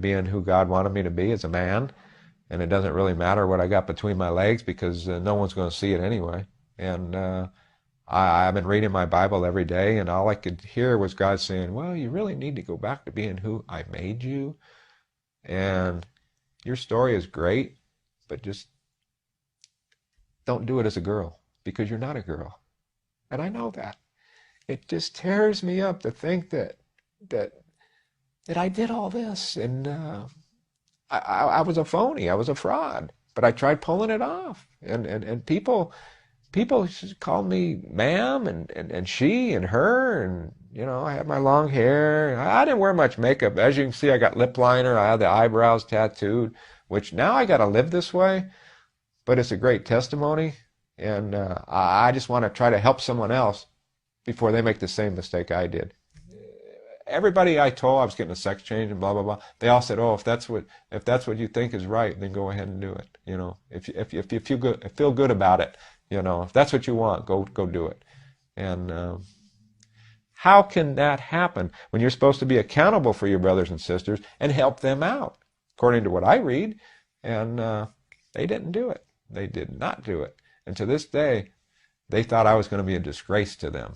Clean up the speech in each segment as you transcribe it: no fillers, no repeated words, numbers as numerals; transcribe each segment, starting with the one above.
being who God wanted me to be as a man. And it doesn't really matter what I got between my legs because no one's going to see it anyway. And I've been reading my Bible every day, and all I could hear was God saying, well, you really need to go back to being who I made you. And your story is great, but just don't do it as a girl, because you're not a girl. And I know that. It just tears me up to think that I did all this, and I was a phony, I was a fraud, but I tried pulling it off. And people called me ma'am and she and her, and you know, I had my long hair. I didn't wear much makeup. As you can see, I got lip liner, I had the eyebrows tattooed, which now I got to live this way, but it's a great testimony. And I just want to try to help someone else before they make the same mistake I did. Everybody I told I was getting a sex change and blah blah blah, they all said, "Oh, if that's what you think is right, then go ahead and do it. You know, if you feel good about it, you know, if that's what you want, go do it." And how can that happen when you're supposed to be accountable for your brothers and sisters and help them out, according to what I read? And they didn't do it. They did not do it. And to this day, they thought I was going to be a disgrace to them.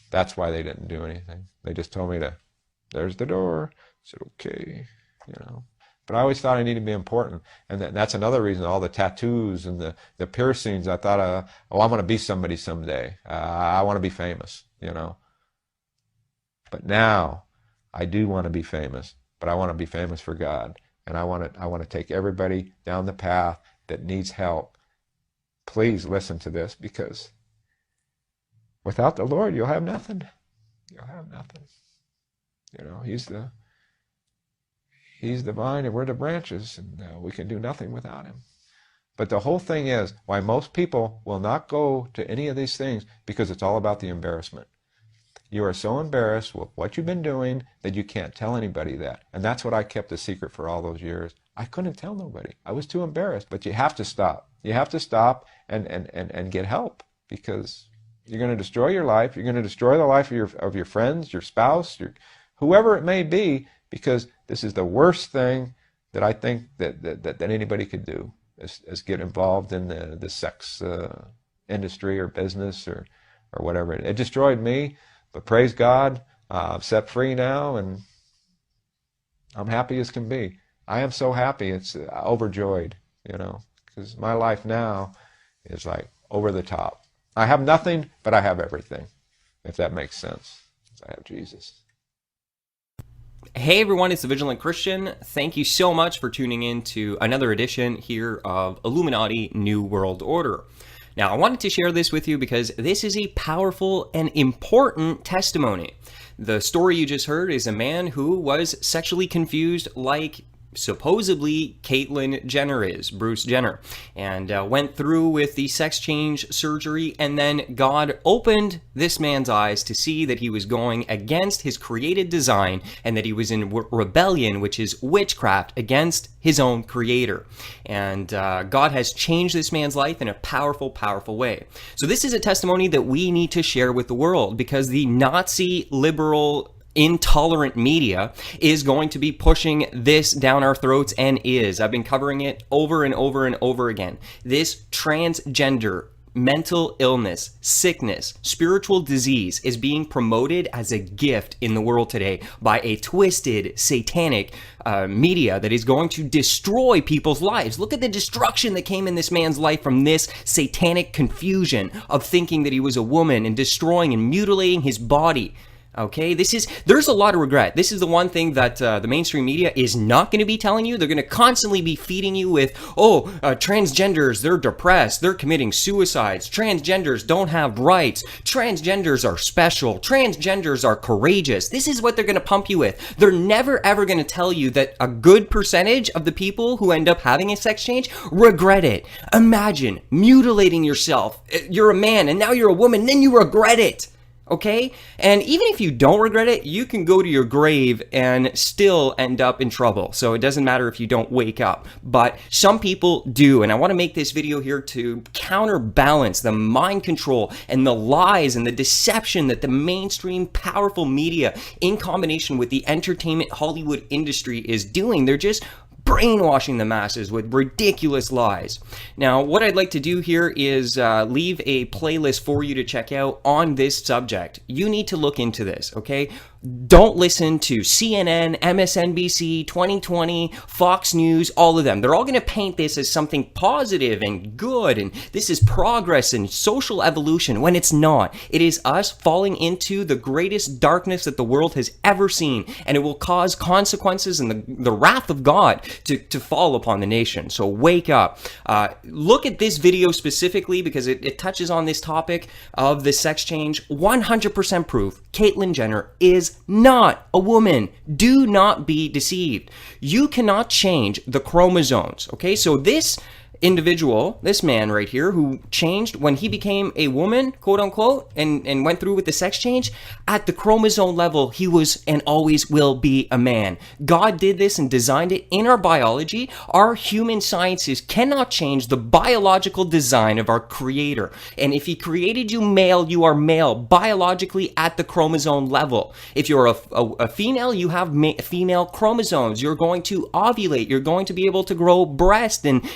That's why they didn't do anything. They just told me there's the door. I said, okay, you know. But I always thought I needed to be important. And that's another reason, all the tattoos and the piercings. I thought, I'm going to be somebody someday. I want to be famous, you know. But now, I do want to be famous. But I want to be famous for God. And I want to take everybody down the path that needs help. Please listen to this, because without the Lord, you'll have nothing. You'll have nothing. You know, He's the vine and we're the branches, and we can do nothing without Him. But the whole thing is why most people will not go to any of these things, because it's all about the embarrassment. You are so embarrassed with what you've been doing that you can't tell anybody that. And that's what I kept a secret for all those years. I couldn't tell nobody. I was too embarrassed. But you have to stop. You have to stop and get help, because you're going to destroy your life. You're going to destroy the life of your friends, your spouse, whoever it may be, because this is the worst thing that I think that anybody could do, is get involved in the sex industry or business or whatever. It destroyed me, but praise God, I'm set free now, and I'm happy as can be. I am so happy, it's overjoyed, you know, because my life now is like over the top. I have nothing, but I have everything, if that makes sense. I have Jesus. Hey everyone, it's the Vigilant Christian. Thank you so much for tuning in to another edition here of Illuminati New World Order. Now, I wanted to share this with you because this is a powerful and important testimony. The story you just heard is a man who was sexually confused like supposedly Caitlyn Jenner is, Bruce Jenner, and went through with the sex change surgery, and then God opened this man's eyes to see that he was going against his created design and that he was in rebellion, which is witchcraft, against his own creator. And God has changed this man's life in a powerful, powerful way. So this is a testimony that we need to share with the world, because the Nazi liberal intolerant media is going to be pushing this down our throats, and is. I've been covering it over and over and over again. This transgender mental illness, sickness, spiritual disease is being promoted as a gift in the world today by a twisted, satanic media that is going to destroy people's lives. Look at the destruction that came in this man's life from this satanic confusion of thinking that he was a woman, and destroying and mutilating his body. Okay, there's a lot of regret. This is the one thing that the mainstream media is not going to be telling you. They're going to constantly be feeding you with, transgenders, they're depressed, they're committing suicides, transgenders don't have rights, transgenders are special, transgenders are courageous. This is what they're going to pump you with. They're never ever going to tell you that a good percentage of the people who end up having a sex change regret it. Imagine mutilating yourself. You're a man and now you're a woman, then you regret it. Okay? And even if you don't regret it, you can go to your grave and still end up in trouble. So it doesn't matter if you don't wake up. But some people do. And I want to make this video here to counterbalance the mind control and the lies and the deception that the mainstream powerful media in combination with the entertainment Hollywood industry is doing. They're just brainwashing the masses with ridiculous lies. Now, what I'd like to do here is leave a playlist for you to check out on this subject. You need to look into this, okay? Don't listen to CNN, MSNBC, 2020, Fox News, all of them. They're all going to paint this as something positive and good, and this is progress and social evolution, when it's not. It is us falling into the greatest darkness that the world has ever seen, and it will cause consequences and the wrath of God to fall upon the nation. So wake up. Look at this video specifically because it touches on this topic of the sex change. 100% proof. Caitlyn Jenner is not a woman. Do not be deceived. You cannot change the chromosomes. Okay, so this individual, this man right here who changed when he became a woman, quote unquote, and went through with the sex change, at the chromosome level, he was and always will be a man. God did this and designed it in our biology. Our human sciences cannot change the biological design of our creator. And if he created you male, you are male biologically at the chromosome level. If you're a female, you have female chromosomes. You're going to ovulate. You're going to be able to grow breast and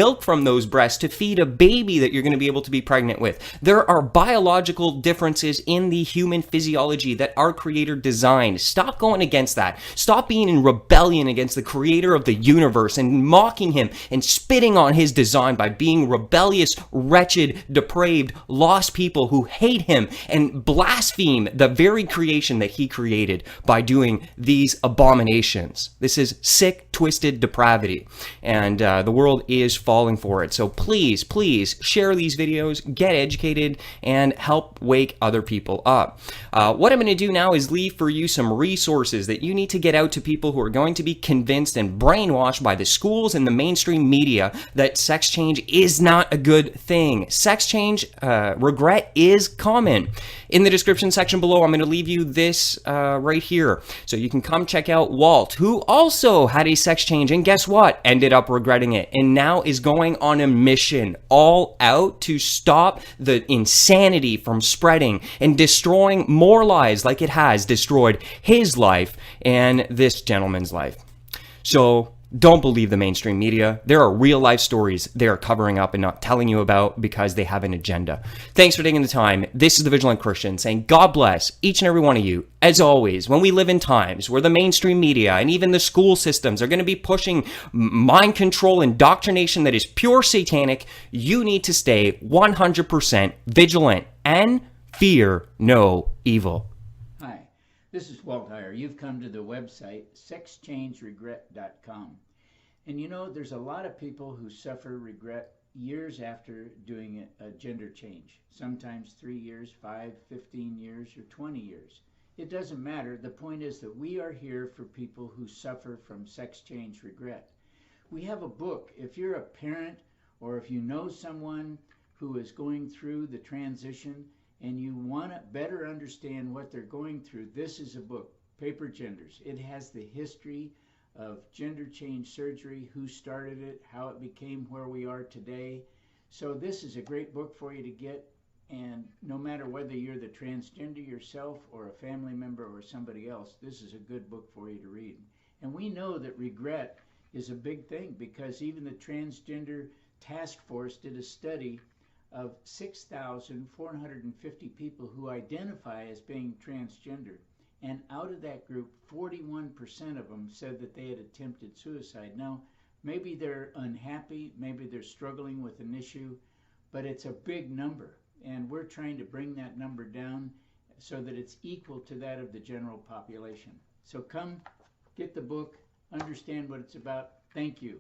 milk from those breasts to feed a baby that you're going to be able to be pregnant with. There are biological differences in the human physiology that our creator designed. Stop going against that. Stop being in rebellion against the creator of the universe and mocking him and spitting on his design by being rebellious, wretched, depraved, lost people who hate him and blaspheme the very creation that he created by doing these abominations. This is sick, twisted depravity. And the world is falling for it. So please, please share these videos, get educated, and help wake other people up. What I'm going to do now is leave for you some resources that you need to get out to people who are going to be convinced and brainwashed by the schools and the mainstream media that sex change is not a good thing. Sex change, regret is common. In the description section below, I'm going to leave you this right here. So you can come check out Walt, who also had a sex change, and guess what? Ended up regretting it, and now is going on a mission all out to stop the insanity from spreading and destroying more lives like it has destroyed his life and this gentleman's life. So don't believe the mainstream media. There are real life stories they are covering up and not telling you about because they have an agenda. Thanks for taking the time. This is the Vigilant Christian saying God bless each and every one of you. As always, when we live in times where the mainstream media and even the school systems are going to be pushing mind control indoctrination that is pure satanic, you need to stay 100% vigilant and fear no evil. Hi, this is Walt Heyer. You've come to the website sexchangeregret.com. And you know, there's a lot of people who suffer regret years after doing a gender change. Sometimes 3 years, 5, 15 years, or 20 years. It doesn't matter. The point is that we are here for people who suffer from sex change regret. We have a book. If you're a parent or if you know someone who is going through the transition and you want to better understand what they're going through, this is a book, Paper Genders. It has the history of gender change surgery, who started it, how it became where we are today. So this is a great book for you to get. And no matter whether you're the transgender yourself or a family member or somebody else, this is a good book for you to read. And we know that regret is a big thing because even the Transgender Task Force did a study of 6,450 people who identify as being transgender. And out of that group, 41% of them said that they had attempted suicide. Now, maybe they're unhappy, maybe they're struggling with an issue, but it's a big number. And we're trying to bring that number down so that it's equal to that of the general population. So come, get the book, understand what it's about. Thank you.